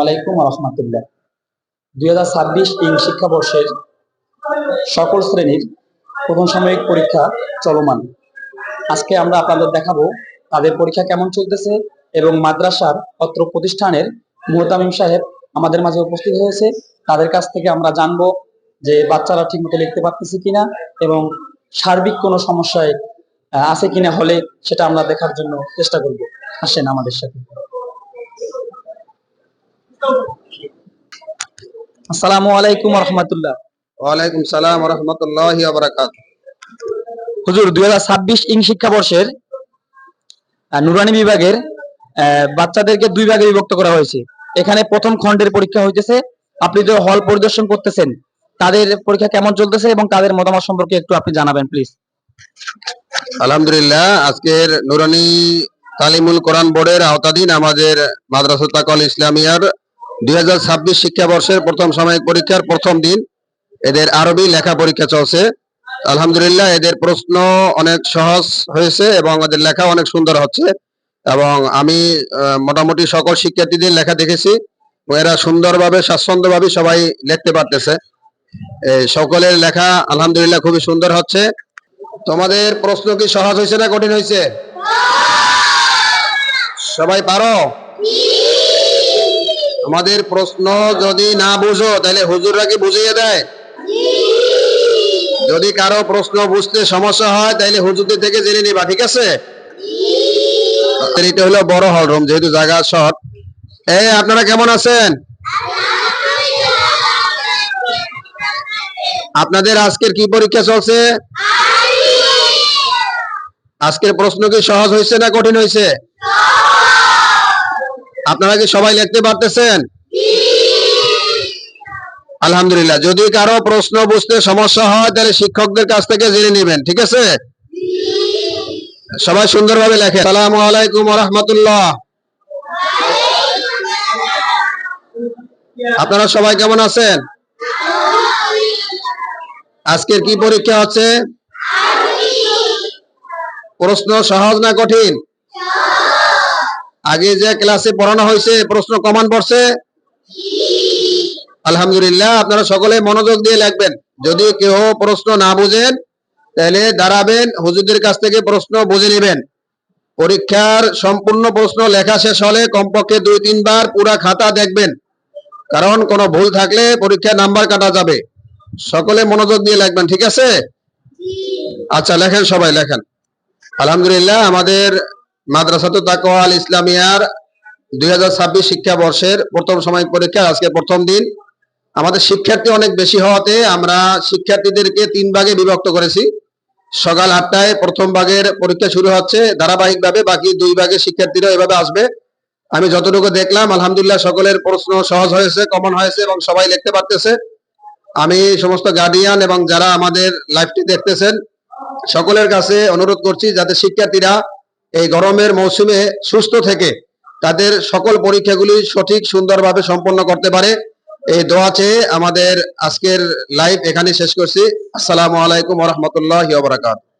আলাইকুম রহমতুল্লাহ। 2026 শিক্ষাবর্ষের সকল শ্রেণীর প্রথম সাময়িক পরীক্ষা চলমান। আজকে আমরা আপনাদের দেখাবো তাদের পরীক্ষা কেমন চলতেছে এবং মাদ্রাসার অত্র প্রতিষ্ঠানের মুহতামিম সাহেব আমাদের মাঝে উপস্থিত হয়েছে। তাদের কাছ থেকে আমরা জানবো যে বাচ্চারা ঠিকমতো লিখতে পারতেছে কিনা এবং সার্বিক কোনো সমস্যায় আছে কিনা, হলে সেটা আমরা দেখার জন্য চেষ্টা করব। আসেন আমাদের সাথে। আসসালামু আলাইকুম রহমতুল্লাহ। ওয়ালাইকুম সালাম ওয়া রাহমাতুল্লাহি ওয়া বারাকাতুহু। হুজুর, 2026 শিক্ষাবর্ষের নুরানি বিভাগের বাচ্চাদেরকে দুই ভাগে বিভক্ত করা হয়েছে। এখানে প্রথম খণ্ডের পরীক্ষা হইতেছে। আপনি যে হল পরিদর্শন করতেছেন, তাদের পরীক্ষা কেমন চলতেছে এবং তাদের মতামত সম্পর্কে একটু আপনি জানাবেন প্লিজ। আলহামদুলিল্লাহ, আজকের নুরানি তালিমুল কোরআন বোর্ডের আওতাধীন আমাদের মাদ্রাসা তাকওয়াল ইসলামিয়ার 2026 শিক্ষাবর্ষের প্রথম সাময়িক পরীক্ষার প্রথম দিন। এদের আরবি লেখা পরীক্ষা চলছে। আলহামদুলিল্লাহ, এদের প্রশ্ন অনেক সহজ হয়েছে এবং এদের লেখা অনেক সুন্দর হচ্ছে এবং আমি মোটামুটি সকল শিক্ষার্থীদের লেখা দেখেছি। এরা সুন্দরভাবে স্বাচ্ছন্দ্যভাবে সবাই লিখতে পারতেছে। সকলের লেখা আলহামদুলিল্লাহ খুবই সুন্দর হচ্ছে। তোমাদের প্রশ্ন কি সহজ হয়েছে না কঠিন হয়েছে? সবাই পারো? আমাদের প্রশ্ন যদি না বুঝো তাহলে হুজুররা কি বুঝিয়ে দেয়? যদি কারো প্রশ্ন বুঝতে সমস্যা হয় তাহলে হুজুরদের থেকে জেনে নিবা, ঠিক আছে? এটা হলো বড় হল রুম, যেহেতু জায়গা শর্ট। আপনারা কেমন আছেন? আপনাদের আজকের কি পরীক্ষা চলছে? আজকের প্রশ্ন কি সহজ হয়েছে না কঠিন হয়েছে? আপনারা কি সবাই লিখতে পারতেছেন? আলহামদুলিল্লাহ। যদি কারো প্রশ্ন বুঝতে সমস্যা হয় তাহলে শিক্ষকদের কাছ থেকে জেনে নেবেন, ঠিক আছে? সবাই সুন্দরভাবে লেখেন। আসসালামু আলাইকুম ওয়া রাহমাতুল্লাহ। আপনারা সবাই কেমন আছেন? আজকের কি পরীক্ষা হচ্ছে? প্রশ্ন সহজ না কঠিন? আগে যে ক্লাসে পড়ানো হয়েছে প্রশ্ন কমন পড়ছে? আলহামদুলিল্লাহ, আপনারা সকলে মনোযোগ দিয়ে লিখবেন। যদি কেউ প্রশ্ন না বুঝেন তাহলে দাঁড়াবেন, হুজুরদের কাছ থেকে প্রশ্ন বুঝে নেবেন। পরীক্ষার সম্পূর্ণ প্রশ্ন লেখা শেষ হলে কমপক্ষে 2-3 বার পুরা খাতা দেখবেন, কারণ কোনো ভুল থাকলে পরীক্ষায় নাম্বার কাটা যাবে। সকলে মনোযোগ দিয়ে লিখবেন, ঠিক আছে? আচ্ছা, লেখেন, সবাই লেখেন। আলহামদুলিল্লাহ, আমাদের মাদ্রাসাতুত তাকওয়াল ইসলামিয়ার 2026 শিক্ষাবর্ষের প্রথম সাময়িক পরীক্ষা আজকে প্রথম দিন। আমাদের শিক্ষার্থী অনেক বেশি হওয়াতে আমরা শিক্ষার্থীদেরকে 3 ভাগে বিভক্ত করেছি। সকাল 8টায় প্রথম ভাগের পরীক্ষা শুরু হচ্ছে, ধারাবাহিকভাবে বাকি 2 ভাগের শিক্ষার্থীরা এভাবে আসবে। আমি যতটুকু দেখলাম আলহামদুলিল্লাহ সকলের প্রশ্ন সহজ হয়েছে, কমন হয়েছে এবং সবাই লিখতে পারতেছে। আমি সমস্ত গার্ডিয়ান এবং যারা আমাদের লাইভটি দেখতেছেন সকলের কাছে অনুরোধ করছি যাতে শিক্ষার্থীরা এই গরমের মৌসুমে সুস্থ থেকে তাদের সকল পরীক্ষাগুলি সঠিক সুন্দরভাবে সম্পন্ন করতে পারে, এই দোয়া চেয়ে আমাদের আজকের লাইভ এখানে শেষ করছি। আসসালামু আলাইকুম ওয়া রাহমাতুল্লাহি ওয়া বারাকাতুহু।